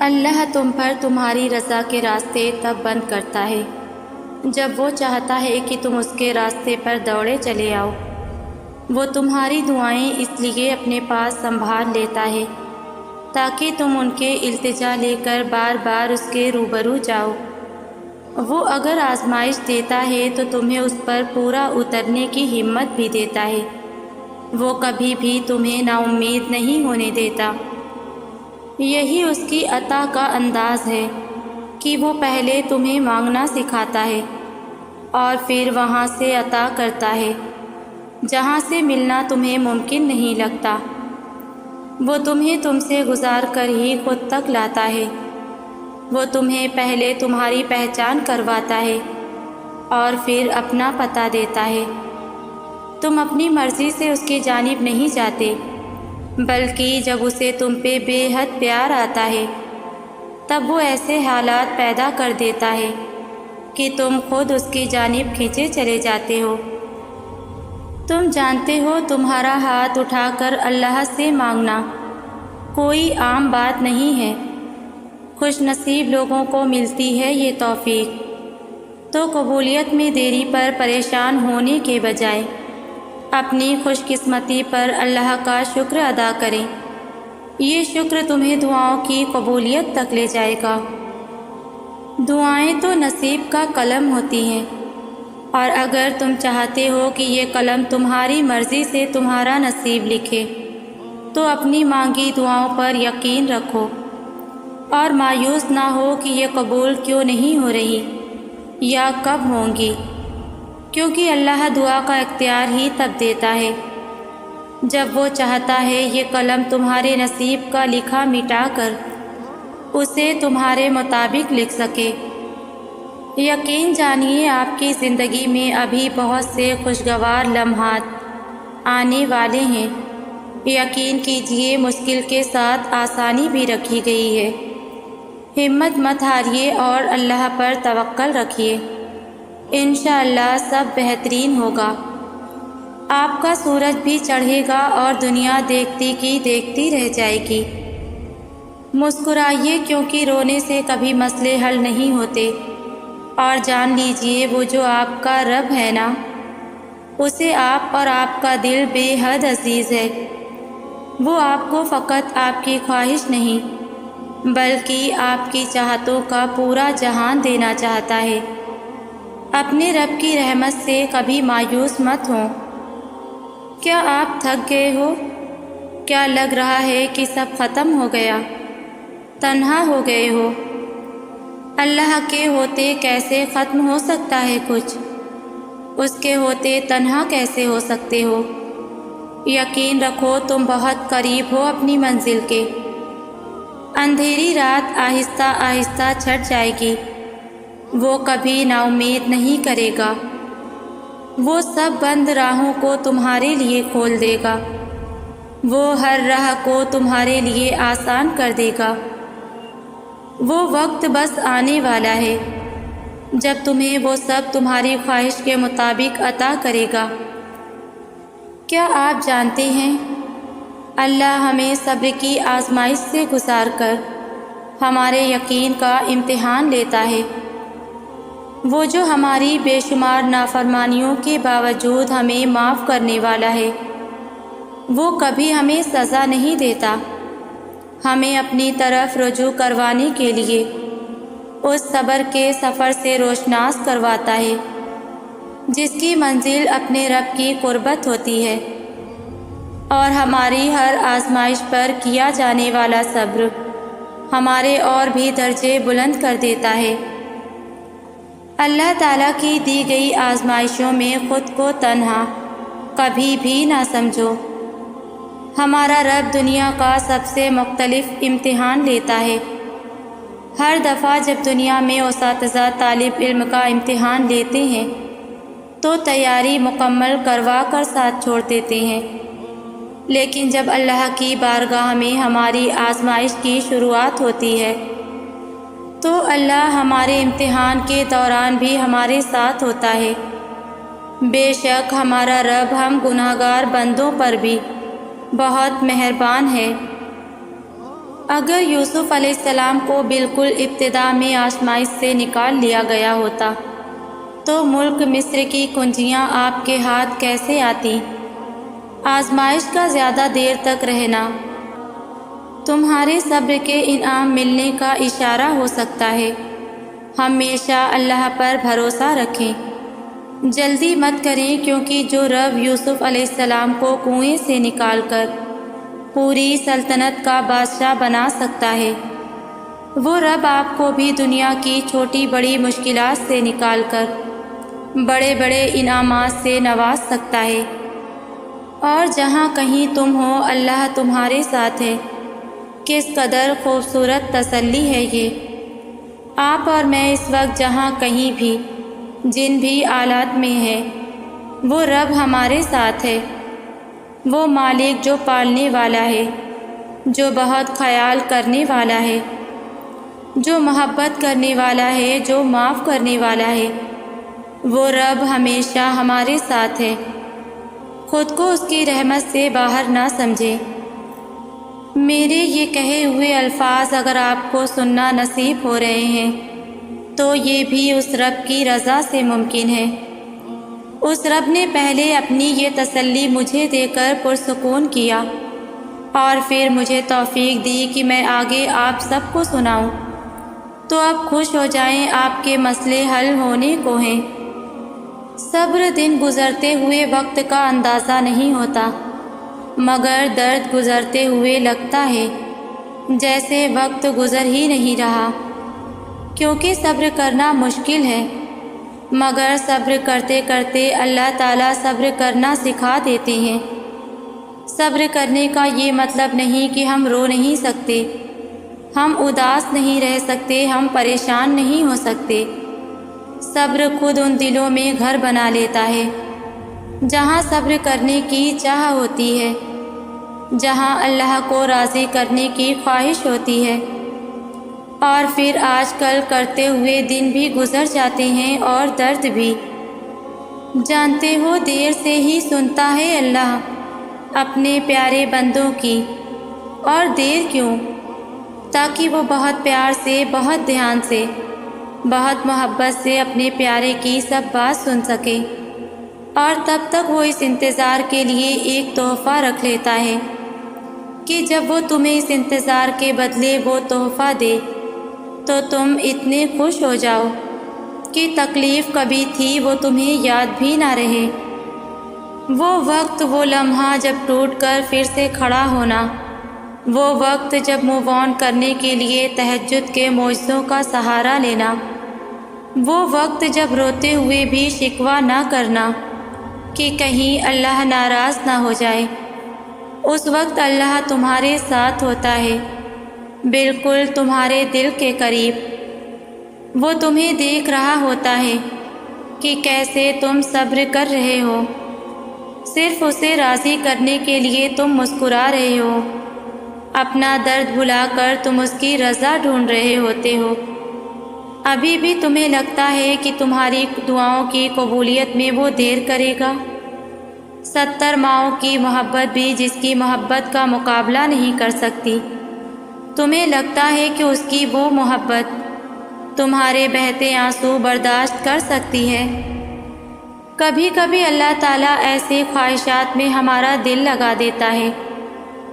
اللہ تم پر تمہاری رضا کے راستے تب بند کرتا ہے جب وہ چاہتا ہے کہ تم اس کے راستے پر دوڑے چلے آؤ۔ وہ تمہاری دعائیں اس لیے اپنے پاس سنبھال لیتا ہے تاکہ تم ان کے التجا لے کر بار بار اس کے روبرو جاؤ۔ وہ اگر آزمائش دیتا ہے تو تمہیں اس پر پورا اترنے کی ہمت بھی دیتا ہے۔ وہ کبھی بھی تمہیں نا امید نہیں ہونے دیتا۔ یہی اس کی عطا کا انداز ہے کہ وہ پہلے تمہیں مانگنا سکھاتا ہے اور پھر وہاں سے عطا کرتا ہے جہاں سے ملنا تمہیں ممکن نہیں لگتا۔ وہ تمہیں تم سے گزار کر ہی خود تک لاتا ہے۔ وہ تمہیں پہلے تمہاری پہچان کرواتا ہے اور پھر اپنا پتہ دیتا ہے۔ تم اپنی مرضی سے اس کی جانب نہیں جاتے، بلکہ جب اسے تم پہ بے حد پیار آتا ہے تب وہ ایسے حالات پیدا کر دیتا ہے کہ تم خود اس کی جانب کھینچے چلے جاتے ہو۔ تم جانتے ہو تمہارا ہاتھ اٹھا کر اللہ سے مانگنا کوئی عام بات نہیں ہے۔ خوش نصیب لوگوں کو ملتی ہے یہ توفیق۔ تو قبولیت میں دیری پر پریشان ہونے کے بجائے اپنی خوش قسمتی پر اللہ کا شکر ادا کریں۔ یہ شکر تمہیں دعاؤں کی قبولیت تک لے جائے گا۔ دعائیں تو نصیب کا قلم ہوتی ہیں، اور اگر تم چاہتے ہو کہ یہ قلم تمہاری مرضی سے تمہارا نصیب لکھے تو اپنی مانگی دعاؤں پر یقین رکھو اور مایوس نہ ہو کہ یہ قبول کیوں نہیں ہو رہی یا کب ہوں گی، کیونکہ اللہ دعا کا اختیار ہی تب دیتا ہے جب وہ چاہتا ہے یہ قلم تمہارے نصیب کا لکھا مٹا کر اسے تمہارے مطابق لکھ سکے۔ یقین جانیے آپ کی زندگی میں ابھی بہت سے خوشگوار لمحات آنے والے ہیں۔ یقین کیجیے مشکل کے ساتھ آسانی بھی رکھی گئی ہے۔ ہمت مت ہاریے اور اللہ پر توکل رکھیے۔ انشاءاللہ سب بہترین ہوگا۔ آپ کا سورج بھی چڑھے گا اور دنیا دیکھتی کی دیکھتی رہ جائے گی۔ مسکرائیے کیونکہ رونے سے کبھی مسئلے حل نہیں ہوتے، اور جان لیجئے وہ جو آپ کا رب ہے نا، اسے آپ اور آپ کا دل بے حد عزیز ہے۔ وہ آپ کو فقط آپ کی خواہش نہیں بلکہ آپ کی چاہتوں کا پورا جہان دینا چاہتا ہے۔ اپنے رب کی رحمت سے کبھی مایوس مت ہوں۔ کیا آپ تھک گئے ہو؟ کیا لگ رہا ہے کہ سب ختم ہو گیا؟ تنہا ہو گئے ہو؟ اللہ کے ہوتے کیسے ختم ہو سکتا ہے کچھ؟ اس کے ہوتے تنہا کیسے ہو سکتے ہو؟ یقین رکھو تم بہت قریب ہو اپنی منزل کے۔ اندھیری رات آہستہ آہستہ چھٹ جائے گی۔ وہ کبھی نا امید نہیں کرے گا۔ وہ سب بند راہوں کو تمہارے لیے کھول دے گا۔ وہ ہر راہ کو تمہارے لیے آسان کر دے گا۔ وہ وقت بس آنے والا ہے جب تمہیں وہ سب تمہاری خواہش کے مطابق عطا کرے گا۔ کیا آپ جانتے ہیں اللہ ہمیں صبر کی آزمائش سے گزار کر ہمارے یقین کا امتحان لیتا ہے۔ وہ جو ہماری بے شمار نافرمانیوں کے باوجود ہمیں معاف کرنے والا ہے، وہ کبھی ہمیں سزا نہیں دیتا، ہمیں اپنی طرف رجوع کروانے کے لیے اس صبر کے سفر سے روشناس کرواتا ہے جس کی منزل اپنے رب کی قربت ہوتی ہے، اور ہماری ہر آزمائش پر کیا جانے والا صبر ہمارے اور بھی درجے بلند کر دیتا ہے۔ اللہ تعالیٰ کی دی گئی آزمائشوں میں خود کو تنہا کبھی بھی نہ سمجھو۔ ہمارا رب دنیا کا سب سے مختلف امتحان لیتا ہے۔ ہر دفعہ جب دنیا میں اساتذہ طالب علم کا امتحان لیتے ہیں تو تیاری مکمل کروا کر ساتھ چھوڑ دیتے ہیں، لیکن جب اللہ کی بارگاہ میں ہماری آزمائش کی شروعات ہوتی ہے تو اللہ ہمارے امتحان کے دوران بھی ہمارے ساتھ ہوتا ہے۔ بے شک ہمارا رب ہم گناہگار بندوں پر بھی بہت مہربان ہے۔ اگر یوسف علیہ السلام کو بالکل ابتدا میں آزمائش سے نکال لیا گیا ہوتا تو ملک مصر کی کنجیاں آپ کے ہاتھ کیسے آتی؟ آزمائش کا زیادہ دیر تک رہنا تمہارے صبر کے انعام ملنے کا اشارہ ہو سکتا ہے۔ ہمیشہ اللہ پر بھروسہ رکھیں، جلدی مت کریں، کیونکہ جو رب یوسف علیہ السلام کو کنویں سے نکال کر پوری سلطنت کا بادشاہ بنا سکتا ہے، وہ رب آپ کو بھی دنیا کی چھوٹی بڑی مشکلات سے نکال کر بڑے بڑے انعامات سے نواز سکتا ہے۔ اور جہاں کہیں تم ہو اللہ تمہارے ساتھ ہے۔ کس قدر خوبصورت تسلی ہے یہ! آپ اور میں اس وقت جہاں کہیں بھی جن بھی حالات میں ہے، وہ رب ہمارے ساتھ ہے۔ وہ مالک جو پالنے والا ہے، جو بہت خیال کرنے والا ہے، جو محبت کرنے والا ہے، جو معاف کرنے والا ہے، وہ رب ہمیشہ ہمارے ساتھ ہے۔ خود کو اس کی رحمت سے باہر نہ سمجھے۔ میرے یہ کہے ہوئے الفاظ اگر آپ کو سننا نصیب ہو رہے ہیں تو یہ بھی اس رب کی رضا سے ممکن ہے۔ اس رب نے پہلے اپنی یہ تسلی مجھے دے کر پرسکون کیا اور پھر مجھے توفیق دی کہ میں آگے آپ سب کو سناؤں۔ تو اب خوش ہو جائیں، آپ کے مسئلے حل ہونے کو ہیں۔ صبر دن گزرتے ہوئے وقت کا اندازہ نہیں ہوتا، مگر درد گزرتے ہوئے لگتا ہے جیسے وقت گزر ہی نہیں رہا، کیونکہ صبر کرنا مشکل ہے، مگر صبر کرتے کرتے اللہ تعالیٰ صبر کرنا سکھا دیتے ہیں۔ صبر کرنے کا یہ مطلب نہیں کہ ہم رو نہیں سکتے، ہم اداس نہیں رہ سکتے، ہم پریشان نہیں ہو سکتے۔ صبر خود ان دلوں میں گھر بنا لیتا ہے جہاں صبر کرنے کی چاہ ہوتی ہے، جہاں اللہ کو راضی کرنے کی خواہش ہوتی ہے۔ اور پھر آج کل کرتے ہوئے دن بھی گزر جاتے ہیں اور درد بھی۔ جانتے ہو دیر سے ہی سنتا ہے اللہ اپنے پیارے بندوں کی، اور دیر کیوں؟ تاکہ وہ بہت پیار سے، بہت دھیان سے، بہت محبت سے اپنے پیارے کی سب بات سن سکے، اور تب تک وہ اس انتظار کے لیے ایک تحفہ رکھ لیتا ہے کہ جب وہ تمہیں اس انتظار کے بدلے وہ تحفہ دے تو تم اتنے خوش ہو جاؤ کہ تکلیف کبھی تھی وہ تمہیں یاد بھی نہ رہے۔ وہ وقت، وہ لمحہ جب ٹوٹ کر پھر سے کھڑا ہونا، وہ وقت جب موو آن کرنے کے لیے تہجد کے معجزوں کا سہارا لینا، وہ وقت جب روتے ہوئے بھی شکوہ نہ کرنا کہ کہیں اللہ ناراض نہ ہو جائے۔ اس وقت اللہ تمہارے ساتھ ہوتا ہے، بالکل تمہارے دل کے قریب۔ وہ تمہیں دیکھ رہا ہوتا ہے کہ کیسے تم صبر کر رہے ہو، صرف اسے راضی کرنے کے لیے تم مسکرا رہے ہو، اپنا درد بھلا کر تم اس کی رضا ڈھونڈ رہے ہوتے ہو۔ ابھی بھی تمہیں لگتا ہے کہ تمہاری دعاؤں کی قبولیت میں وہ دیر کرے گا؟ 70 ماؤں کی محبت بھی جس کی محبت کا مقابلہ نہیں کر سکتی۔ تمہیں لگتا ہے کہ اس کی وہ محبت تمہارے بہتے آنسو برداشت کر سکتی ہے؟ کبھی کبھی اللہ تعالیٰ ایسے خواہشات میں ہمارا دل لگا دیتا ہے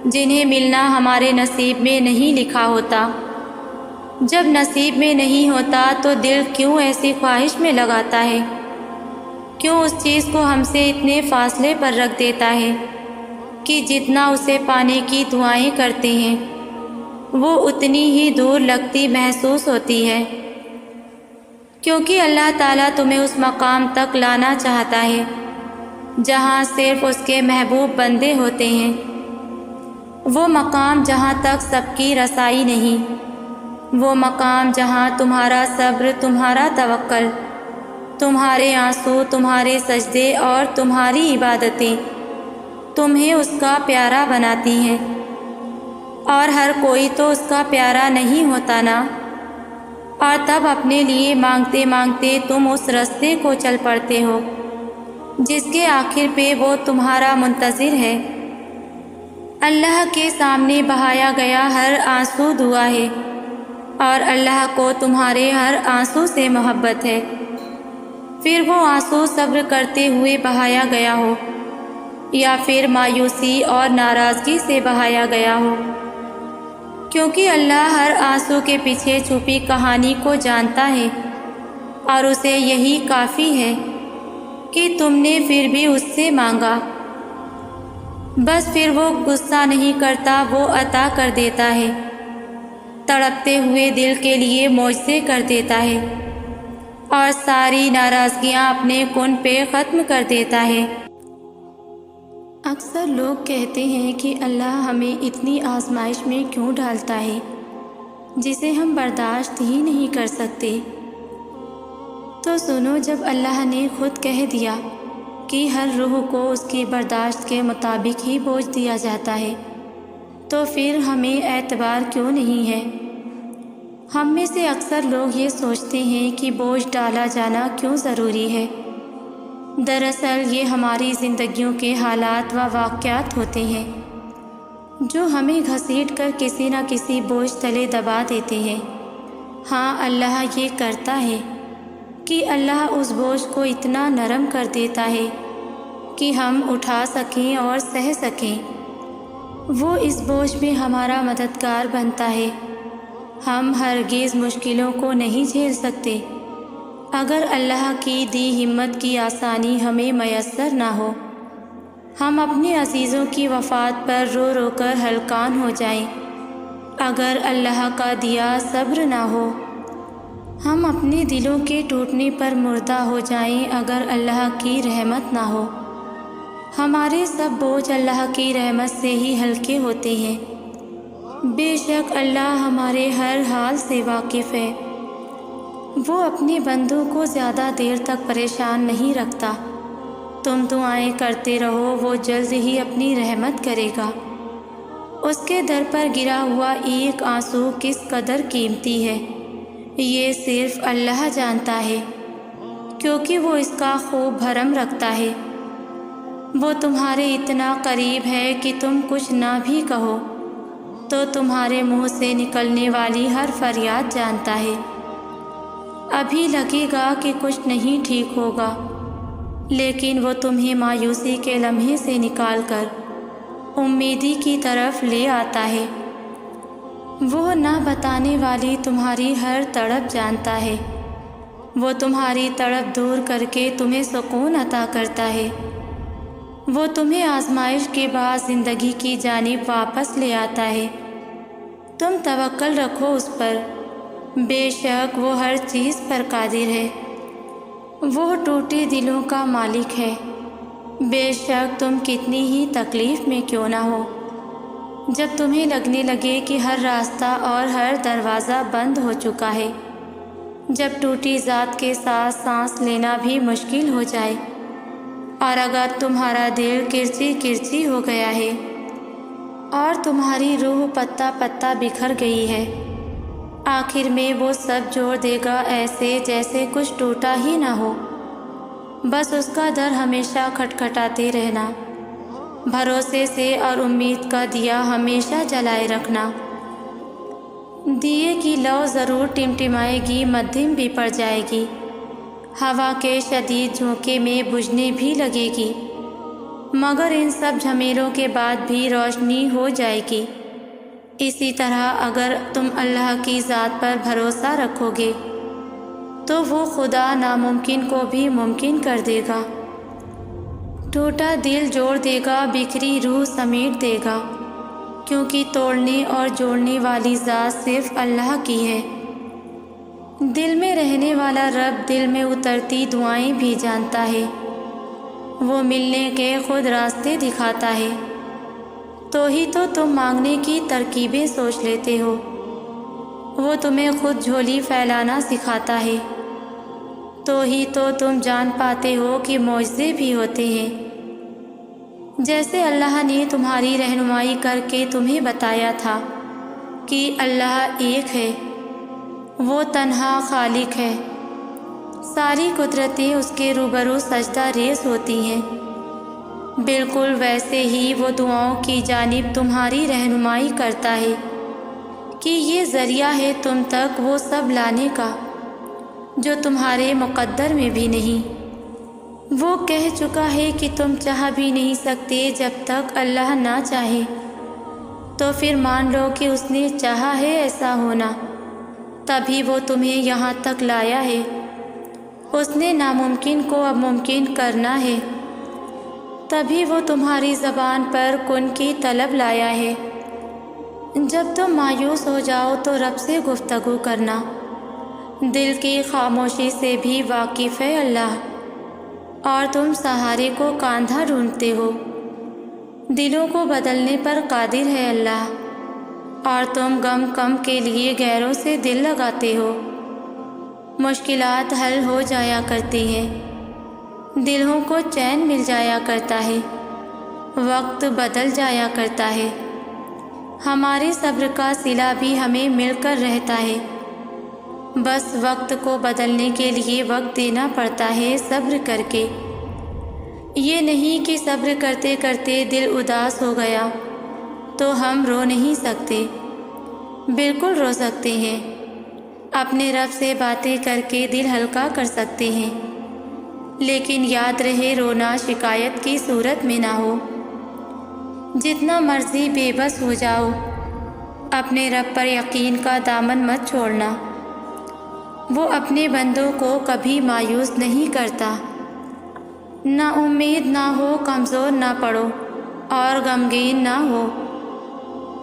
جنہیں ملنا ہمارے نصیب میں نہیں لکھا ہوتا۔ جب نصیب میں نہیں ہوتا تو دل کیوں ایسی خواہش میں لگاتا ہے؟ کیوں اس چیز کو ہم سے اتنے فاصلے پر رکھ دیتا ہے کہ جتنا اسے پانے کی دعائیں کرتے ہیں وہ اتنی ہی دور لگتی محسوس ہوتی ہے؟ کیونکہ اللہ تعالیٰ تمہیں اس مقام تک لانا چاہتا ہے جہاں صرف اس کے محبوب بندے ہوتے ہیں، وہ مقام جہاں تک سب کی رسائی نہیں، وہ مقام جہاں تمہارا صبر، تمہارا توکل، تمہارے آنسو، تمہارے سجدے اور تمہاری عبادتیں تمہیں اس کا پیارا بناتی ہیں۔ اور ہر کوئی تو اس کا پیارا نہیں ہوتا نا، اور تب اپنے لیے مانگتے مانگتے تم اس رستے کو چل پڑتے ہو جس کے آخر پہ وہ تمہارا منتظر ہے۔ اللہ کے سامنے بہایا گیا ہر آنسو دعا ہے، اور اللہ کو تمہارے ہر آنسو سے محبت ہے، پھر وہ آنسو صبر کرتے ہوئے بہایا گیا ہو یا پھر مایوسی اور ناراضگی سے بہایا گیا ہو، کیونکہ اللہ ہر آنسو کے پیچھے چھپی کہانی کو جانتا ہے، اور اسے یہی کافی ہے کہ تم نے پھر بھی اس سے مانگا۔ بس پھر وہ غصہ نہیں کرتا، وہ عطا کر دیتا ہے، تڑپتے ہوئے دل کے لیے معجزے کر دیتا ہے، اور ساری ناراضگیاں اپنے کن پہ ختم کر دیتا ہے۔ اکثر لوگ کہتے ہیں کہ اللہ ہمیں اتنی آزمائش میں کیوں ڈالتا ہے جسے ہم برداشت ہی نہیں کر سکتے۔ تو سنو، جب اللہ نے خود کہہ دیا کہ ہر روح کو اس کی برداشت کے مطابق ہی بوجھ دیا جاتا ہے، تو پھر ہمیں اعتبار کیوں نہیں ہے؟ ہم میں سے اکثر لوگ یہ سوچتے ہیں کہ بوجھ ڈالا جانا کیوں ضروری ہے۔ دراصل یہ ہماری زندگیوں کے حالات و واقعات ہوتے ہیں جو ہمیں گھسیٹ کر کسی نہ کسی بوجھ تلے دبا دیتے ہیں۔ ہاں، اللہ یہ کرتا ہے کہ اللہ اس بوجھ کو اتنا نرم کر دیتا ہے کہ ہم اٹھا سکیں اور سہ سکیں۔ وہ اس بوجھ میں ہمارا مددگار بنتا ہے۔ ہم ہرگز مشکلوں کو نہیں جھیل سکتے اگر اللہ کی دی ہمت کی آسانی ہمیں میسر نہ ہو۔ ہم اپنے عزیزوں کی وفات پر رو رو کر ہلکان ہو جائیں اگر اللہ کا دیا صبر نہ ہو۔ ہم اپنے دلوں کے ٹوٹنے پر مردہ ہو جائیں اگر اللہ کی رحمت نہ ہو۔ ہمارے سب بوجھ اللہ کی رحمت سے ہی ہلکے ہوتے ہیں۔ بے شک اللہ ہمارے ہر حال سے واقف ہے۔ وہ اپنے بندوں کو زیادہ دیر تک پریشان نہیں رکھتا۔ تم دعائیں کرتے رہو، وہ جلد ہی اپنی رحمت کرے گا۔ اس کے در پر گرا ہوا ایک آنسو کس قدر قیمتی ہے یہ صرف اللہ جانتا ہے، کیونکہ وہ اس کا خوب بھرم رکھتا ہے۔ وہ تمہارے اتنا قریب ہے کہ تم کچھ نہ بھی کہو تو تمہارے منہ سے نکلنے والی ہر فریاد جانتا ہے۔ ابھی لگے گا کہ کچھ نہیں ٹھیک ہوگا، لیکن وہ تمہیں مایوسی کے لمحے سے نکال کر امیدی کی طرف لے آتا ہے۔ وہ نہ بتانے والی تمہاری ہر تڑپ جانتا ہے۔ وہ تمہاری تڑپ دور کر کے تمہیں سکون عطا کرتا ہے۔ وہ تمہیں آزمائش کے بعد زندگی کی جانب واپس لے آتا ہے۔ تم توکل رکھو اس پر، بے شک وہ ہر چیز پر قادر ہے۔ وہ ٹوٹے دلوں کا مالک ہے۔ بے شک تم کتنی ہی تکلیف میں کیوں نہ ہو، جب تمہیں لگنے لگے کہ ہر راستہ اور ہر دروازہ بند ہو چکا ہے، جب ٹوٹی ذات کے ساتھ سانس لینا بھی مشکل ہو جائے، اور اگر تمہارا دل کرچی کرچی ہو گیا ہے اور تمہاری روح پتا پتا بکھر گئی ہے، آخر میں وہ سب جوڑ دے گا ایسے جیسے کچھ ٹوٹا ہی نہ ہو۔ بس اس کا در ہمیشہ کھٹکھٹاتے رہنا، بھروسے سے اور امید کا دیا ہمیشہ جلائے رکھنا۔ دیے کی لو ضرور ٹمٹمائے گی، مدھم بھی پڑ جائے گی، ہوا کے شدید جھونکے میں بجھنے بھی لگے گی، مگر ان سب جھمیلوں کے بعد بھی روشنی ہو جائے گی۔ اسی طرح اگر تم اللہ کی ذات پر بھروسہ رکھو گے تو وہ خدا ناممکن کو بھی ممکن کر دے گا۔ ٹوٹا دل جوڑ دے گا، بکھری روح سمیٹ دے گا، کیونکہ توڑنے اور جوڑنے والی ذات صرف اللہ کی ہے۔ دل میں رہنے والا رب دل میں اترتی دعائیں بھی جانتا ہے۔ وہ ملنے کے خود راستے دکھاتا ہے، تو ہی تو تم مانگنے کی ترکیبیں سوچ لیتے ہو۔ وہ تمہیں خود جھولی پھیلانا سکھاتا ہے، تو ہی تو تم جان پاتے ہو کہ معجزے بھی ہوتے ہیں۔ جیسے اللہ نے تمہاری رہنمائی کر کے تمہیں بتایا تھا کہ اللہ ایک ہے، وہ تنہا خالق ہے، ساری قدرتیں اس کے روبرو سجدہ ریز ہوتی ہیں۔ بالکل ویسے ہی وہ دعاؤں کی جانب تمہاری رہنمائی کرتا ہے کہ یہ ذریعہ ہے تم تک وہ سب لانے کا جو تمہارے مقدر میں بھی نہیں۔ وہ کہہ چکا ہے کہ تم چاہ بھی نہیں سکتے جب تک اللہ نہ چاہے، تو پھر مان لو کہ اس نے چاہا ہے ایسا ہونا، تبھی وہ تمہیں یہاں تک لایا ہے۔ اس نے ناممکن کو اب ممکن کرنا ہے، تبھی وہ تمہاری زبان پر کن کی طلب لایا ہے۔ جب تم مایوس ہو جاؤ تو رب سے گفتگو کرنا، دل کی خاموشی سے بھی واقف ہے اللہ، اور تم سہارے کو کاندھا ڈھونڈتے ہو۔ دلوں کو بدلنے پر قادر ہے اللہ، اور تم غم کے لیے غیروں سے دل لگاتے ہو۔ مشکلات حل ہو جایا کرتی ہیں، دلوں کو چین مل جایا کرتا ہے، وقت بدل جایا کرتا ہے، ہمارے صبر کا صلہ بھی ہمیں مل کر رہتا ہے۔ بس وقت کو بدلنے کے لیے وقت دینا پڑتا ہے صبر کر کے۔ یہ نہیں کہ صبر کرتے کرتے دل اداس ہو گیا تو ہم رو نہیں سکتے، بالکل رو سکتے ہیں، اپنے رب سے باتیں کر کے دل ہلکا کر سکتے ہیں، لیکن یاد رہے رونا شکایت کی صورت میں نہ ہو۔ جتنا مرضی بے بس ہو جاؤ، اپنے رب پر یقین کا دامن مت چھوڑنا، وہ اپنے بندوں کو کبھی مایوس نہیں کرتا۔ نا امید نہ ہو، کمزور نہ پڑو اور غمگین نہ ہو۔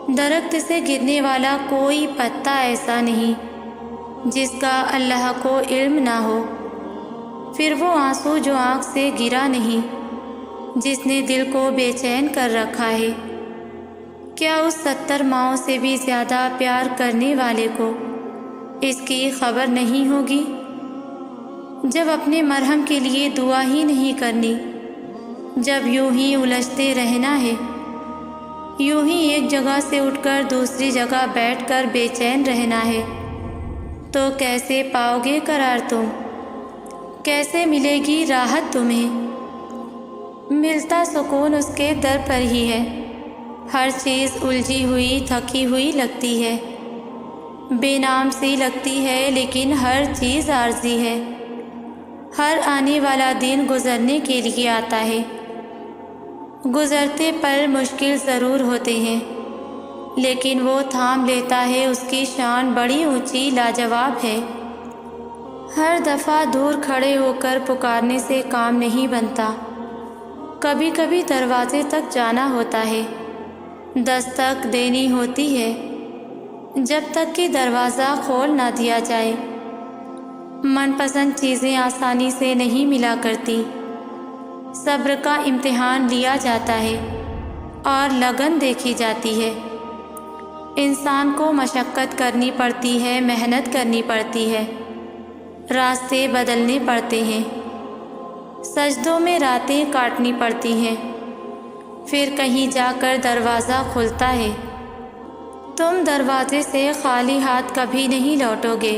درخت سے گرنے والا کوئی پتا ایسا نہیں جس کا اللہ کو علم نہ ہو، پھر وہ آنسو جو آنکھ سے گرا نہیں جس نے دل کو بے چین کر رکھا ہے، کیا اس 70 ماؤں سے بھی زیادہ پیار کرنے والے کو اس کی خبر نہیں ہوگی؟ جب اپنے مرہم کے لیے دعا ہی نہیں کرنی، جب یوں ہی الجھتے رہنا ہے، یوں ہی ایک جگہ سے اٹھ کر دوسری جگہ بیٹھ کر بے چین رہنا ہے، تو کیسے پاؤ گے قرار تم؟ کیسے ملے گی راحت تمہیں؟ ملتا سکون اس کے در پر ہی ہے۔ ہر چیز الجھی ہوئی تھکی ہوئی لگتی ہے، بے نام سی لگتی ہے، لیکن ہر چیز عارضی ہے۔ ہر آنے والا دن گزرنے کے لیے آتا ہے، گزرتے پل مشکل ضرور ہوتے ہیں، لیکن وہ تھام لیتا ہے، اس کی شان بڑی اونچی لاجواب ہے۔ ہر دفعہ دور کھڑے ہو کر پکارنے سے کام نہیں بنتا، کبھی کبھی دروازے تک جانا ہوتا ہے، دستک دینی ہوتی ہے، جب تک کہ دروازہ کھول نہ دیا جائے۔ من پسند چیزیں آسانی سے نہیں ملا کرتی، صبر کا امتحان لیا جاتا ہے اور لگن دیکھی جاتی ہے۔ انسان کو مشقت کرنی پڑتی ہے، محنت کرنی پڑتی ہے، راستے بدلنے پڑتے ہیں، سجدوں میں راتیں کاٹنی پڑتی ہیں، پھر کہیں جا کر دروازہ کھلتا ہے۔ تم دروازے سے خالی ہاتھ کبھی نہیں لوٹو گے،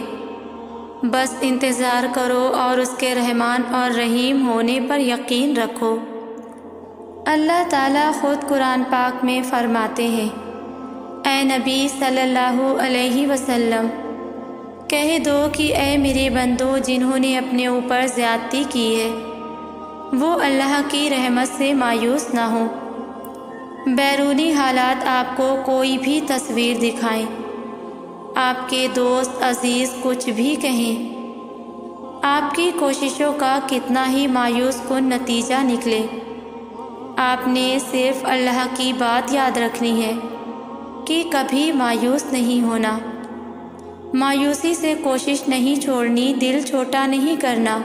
بس انتظار کرو اور اس کے رحمان اور رحیم ہونے پر یقین رکھو۔ اللہ تعالیٰ خود قرآن پاک میں فرماتے ہیں، اے نبی صلی اللہ علیہ وسلم، کہہ دو کہ اے میرے بندو جنہوں نے اپنے اوپر زیادتی کی ہے، وہ اللہ کی رحمت سے مایوس نہ ہوں۔ بیرونی حالات آپ کو کوئی بھی تصویر دکھائیں، آپ کے دوست عزیز کچھ بھی کہیں، آپ کی کوششوں کا کتنا ہی مایوس کن نتیجہ نکلے، آپ نے صرف اللہ کی بات یاد رکھنی ہے کہ کبھی مایوس نہیں ہونا، مایوسی سے کوشش نہیں چھوڑنی، دل چھوٹا نہیں کرنا،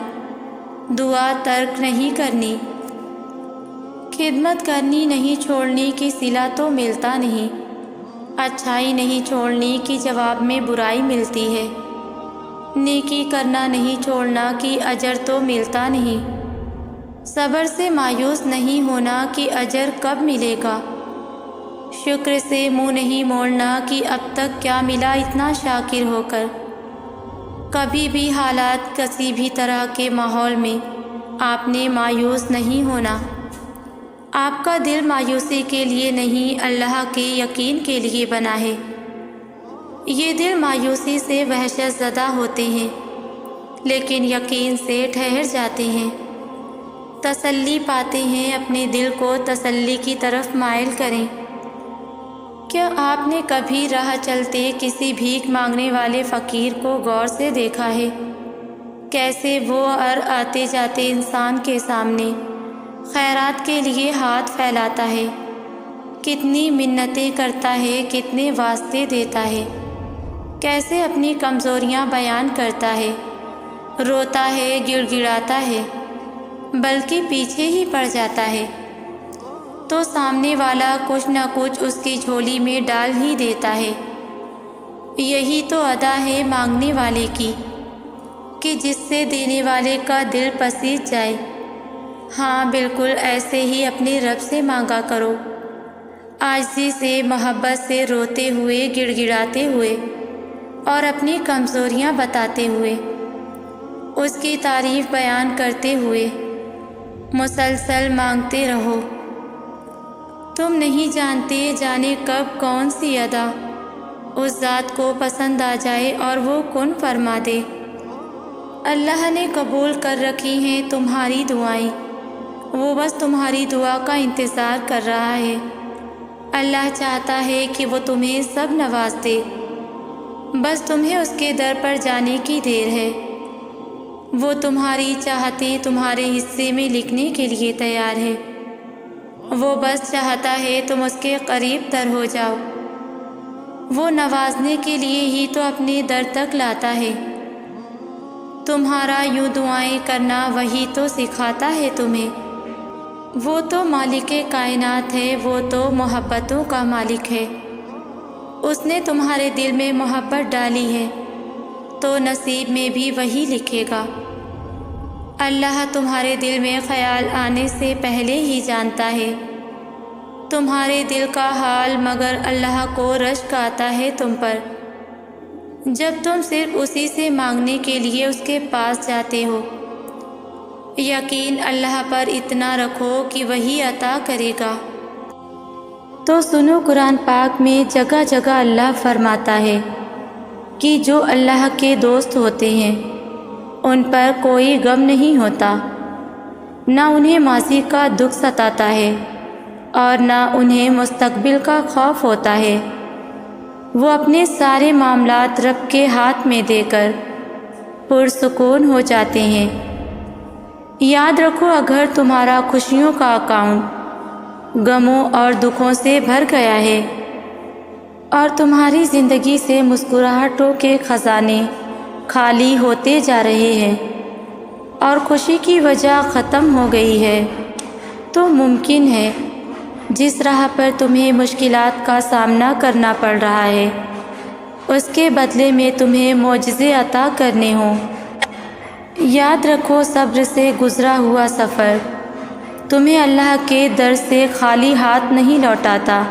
دعا ترک نہیں کرنی، خدمت کرنی نہیں چھوڑنی کہ صلہ تو ملتا نہیں، اچھائی نہیں چھوڑنی کہ جواب میں برائی ملتی ہے، نیکی کرنا نہیں چھوڑنا کہ اجر تو ملتا نہیں، صبر سے مایوس نہیں ہونا کہ اجر کب ملے گا، شکر سے منہ نہیں موڑنا کہ اب تک کیا ملا اتنا شاکر ہو کر۔ کبھی بھی حالات کسی بھی طرح کے ماحول میں آپ نے مایوس نہیں ہونا، آپ کا دل مایوسی کے لیے نہیں، اللہ کے یقین کے لیے بنا ہے۔ یہ دل مایوسی سے وحشت زدہ ہوتے ہیں، لیکن یقین سے ٹھہر جاتے ہیں، تسلی پاتے ہیں۔ اپنے دل کو تسلی کی طرف مائل کریں۔ کیا آپ نے کبھی راہ چلتے کسی بھیک مانگنے والے فقیر کو غور سے دیکھا ہے؟ کیسے وہ ہر آتے جاتے انسان کے سامنے خیرات کے لیے ہاتھ پھیلاتا ہے، کتنی منتیں کرتا ہے، کتنے واسطے دیتا ہے، کیسے اپنی کمزوریاں بیان کرتا ہے، روتا ہے، گڑ گڑاتا ہے، بلکہ پیچھے ہی پڑ جاتا ہے تو سامنے والا کچھ نہ کچھ اس کی جھولی میں ڈال ہی دیتا ہے۔ یہی تو ادا ہے مانگنے والے کی، کہ جس سے دینے والے کا دل پسیج جائے۔ ہاں، بالکل ایسے ہی اپنے رب سے مانگا کرو، عاجزی سے، محبت سے، روتے ہوئے، گڑ گڑاتے ہوئے اور اپنی کمزوریاں بتاتے ہوئے، اس کی تعریف بیان کرتے ہوئے مسلسل مانگتے رہو۔ تم نہیں جانتے جانے کب کون سی ادا اس ذات کو پسند آ جائے اور وہ کن فرما دے۔ اللہ نے قبول کر رکھی ہیں تمہاری دعائیں، وہ بس تمہاری دعا کا انتظار کر رہا ہے۔ اللہ چاہتا ہے کہ وہ تمہیں سب نواز دے، بس تمہیں اس کے در پر جانے کی دیر ہے۔ وہ تمہاری چاہتے تمہارے حصے میں لکھنے کے لیے تیار ہے، وہ بس چاہتا ہے تم اس کے قریب تر ہو جاؤ۔ وہ نوازنے کے لیے ہی تو اپنے در تک لاتا ہے۔ تمہارا یوں دعائیں کرنا وہی تو سکھاتا ہے تمہیں۔ وہ تو مالک کائنات ہے، وہ تو محبتوں کا مالک ہے۔ اس نے تمہارے دل میں محبت ڈالی ہے تو نصیب میں بھی وہی لکھے گا۔ اللہ تمہارے دل میں خیال آنے سے پہلے ہی جانتا ہے تمہارے دل کا حال، مگر اللہ کو رشک آتا ہے تم پر جب تم صرف اسی سے مانگنے کے لیے اس کے پاس جاتے ہو۔ یقین اللہ پر اتنا رکھو کہ وہی عطا کرے گا۔ تو سنو، قرآن پاک میں جگہ جگہ اللہ فرماتا ہے کہ جو اللہ کے دوست ہوتے ہیں ان پر کوئی غم نہیں ہوتا، نہ انہیں ماضی کا دکھ ستاتا ہے اور نہ انہیں مستقبل کا خوف ہوتا ہے۔ وہ اپنے سارے معاملات رب کے ہاتھ میں دے کر پرسکون ہو جاتے ہیں۔ یاد رکھو، اگر تمہارا خوشیوں کا اکاؤنٹ غموں اور دکھوں سے بھر گیا ہے اور تمہاری زندگی سے مسکراہٹوں کے خزانے خالی ہوتے جا رہے ہیں اور خوشی کی وجہ ختم ہو گئی ہے، تو ممکن ہے جس راہ پر تمہیں مشکلات کا سامنا کرنا پڑ رہا ہے اس کے بدلے میں تمہیں معجزے عطا کرنے ہوں۔ یاد رکھو، صبر سے گزرا ہوا سفر تمہیں اللہ کے در سے خالی ہاتھ نہیں لوٹاتا،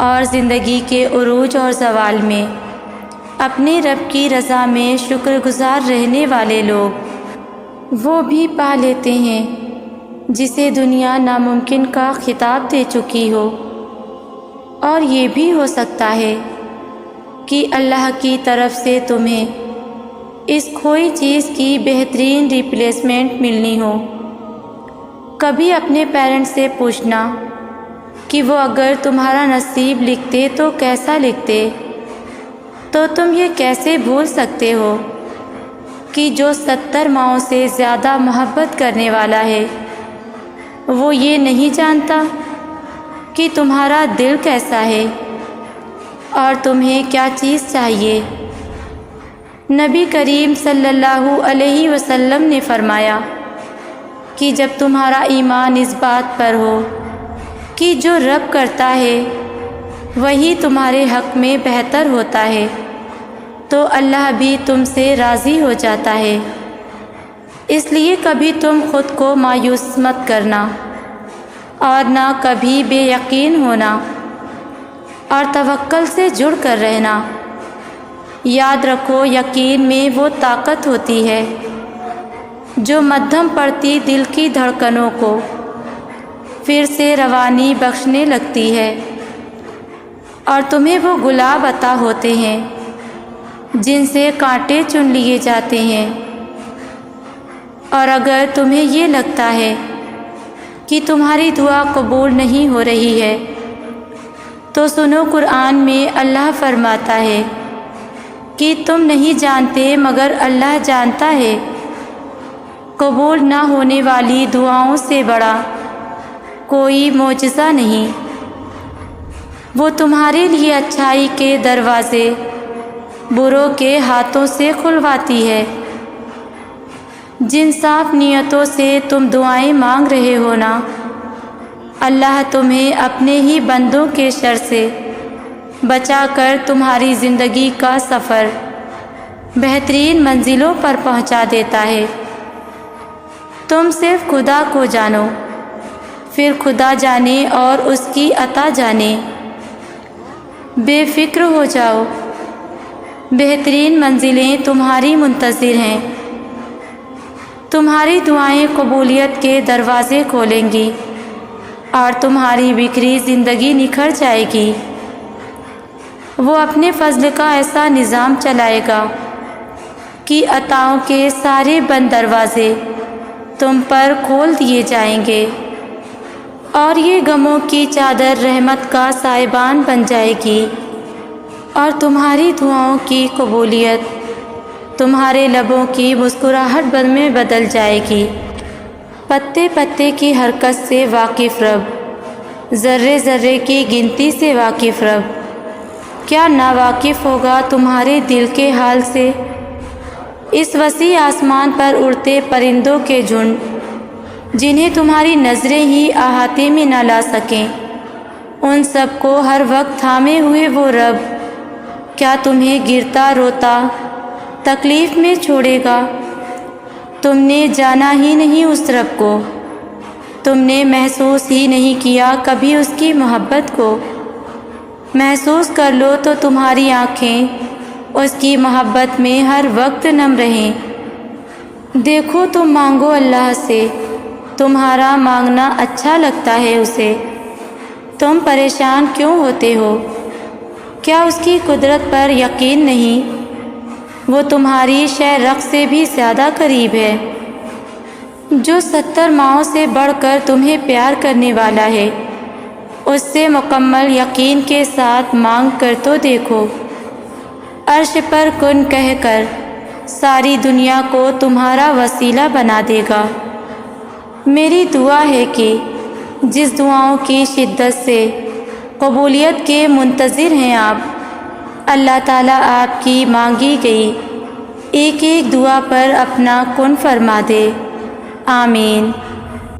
اور زندگی کے عروج اور زوال میں اپنے رب کی رضا میں شکر گزار رہنے والے لوگ وہ بھی پا لیتے ہیں جسے دنیا ناممکن کا خطاب دے چکی ہو۔ اور یہ بھی ہو سکتا ہے کہ اللہ کی طرف سے تمہیں اس کھوئی چیز کی بہترین ریپلیسمنٹ ملنی ہو۔ کبھی اپنے پیرنٹس سے پوچھنا کہ وہ اگر تمہارا نصیب لکھتے تو کیسا لکھتے، تو تم یہ کیسے بھول سکتے ہو کہ جو 70 ماؤں سے زیادہ محبت کرنے والا ہے وہ یہ نہیں جانتا کہ تمہارا دل کیسا ہے اور تمہیں کیا چیز چاہیے۔ نبی کریم صلی اللہ علیہ وسلم نے فرمایا کہ جب تمہارا ایمان اس بات پر ہو کہ جو رب کرتا ہے وہی تمہارے حق میں بہتر ہوتا ہے، تو اللہ بھی تم سے راضی ہو جاتا ہے۔ اس لیے کبھی تم خود کو مایوس مت کرنا اور نہ کبھی بے یقین ہونا، اور توکل سے جڑ کر رہنا۔ یاد رکھو، یقین میں وہ طاقت ہوتی ہے جو مدھم پڑتی دل کی دھڑکنوں کو پھر سے روانی بخشنے لگتی ہے اور تمہیں وہ گلاب عطا ہوتے ہیں جن سے کانٹے چن لیے جاتے ہیں۔ اور اگر تمہیں یہ لگتا ہے کہ تمہاری دعا قبول نہیں ہو رہی ہے تو سنو، قرآن میں اللہ فرماتا ہے کہ تم نہیں جانتے مگر اللہ جانتا ہے۔ قبول نہ ہونے والی دعاؤں سے بڑا کوئی معجزہ نہیں۔ وہ تمہارے لیے اچھائی کے دروازے بروں کے ہاتھوں سے کھلواتی ہے۔ جن صاف نیتوں سے تم دعائیں مانگ رہے ہو نا، اللہ تمہیں اپنے ہی بندوں کے شر سے بچا کر تمہاری زندگی کا سفر بہترین منزلوں پر پہنچا دیتا ہے۔ تم صرف خدا کو جانو، پھر خدا جانے اور اس کی عطا جانے۔ بے فکر ہو جاؤ، بہترین منزلیں تمہاری منتظر ہیں۔ تمہاری دعائیں قبولیت کے دروازے کھولیں گی اور تمہاری بکھری زندگی نکھر جائے گی۔ وہ اپنے فضل کا ایسا نظام چلائے گا کہ عطاؤں کے سارے بند دروازے تم پر کھول دیے جائیں گے اور یہ غموں کی چادر رحمت کا سائبان بن جائے گی، اور تمہاری دعاؤں کی قبولیت تمہارے لبوں کی مسکراہٹ میں بدل جائے گی۔ پتے پتے کی حرکت سے واقف رب، ذرے ذرے کی گنتی سے واقف رب، کیا ناواقف ہوگا تمہارے دل کے حال سے؟ اس وسیع آسمان پر اڑتے پرندوں کے جھنڈ جنہیں تمہاری نظریں ہی احاطے میں نہ لا سکیں، ان سب کو ہر وقت تھامے ہوئے وہ رب کیا تمہیں گرتا روتا تکلیف میں چھوڑے گا؟ تم نے جانا ہی نہیں اس رب کو، تم نے محسوس ہی نہیں کیا کبھی اس کی محبت کو۔ محسوس کر لو تو تمہاری آنکھیں اس کی محبت میں ہر وقت نم رہیں۔ دیکھو تم مانگو اللہ سے، تمہارا مانگنا اچھا لگتا ہے اسے۔ تم پریشان کیوں ہوتے ہو؟ کیا اس کی قدرت پر یقین نہیں؟ وہ تمہاری شہ رخ سے بھی زیادہ قریب ہے۔ جو 70 ماؤں سے بڑھ کر تمہیں پیار کرنے والا ہے، اس سے مکمل یقین کے ساتھ مانگ کر تو دیکھو۔ عرش پر کن کہہ کر ساری دنیا کو تمہارا وسیلہ بنا دے گا۔ میری دعا ہے کہ جس دعاؤں کی شدت سے قبولیت کے منتظر ہیں آپ، اللہ تعالیٰ آپ کی مانگی گئی ایک ایک دعا پر اپنا کن فرما دے۔ آمین۔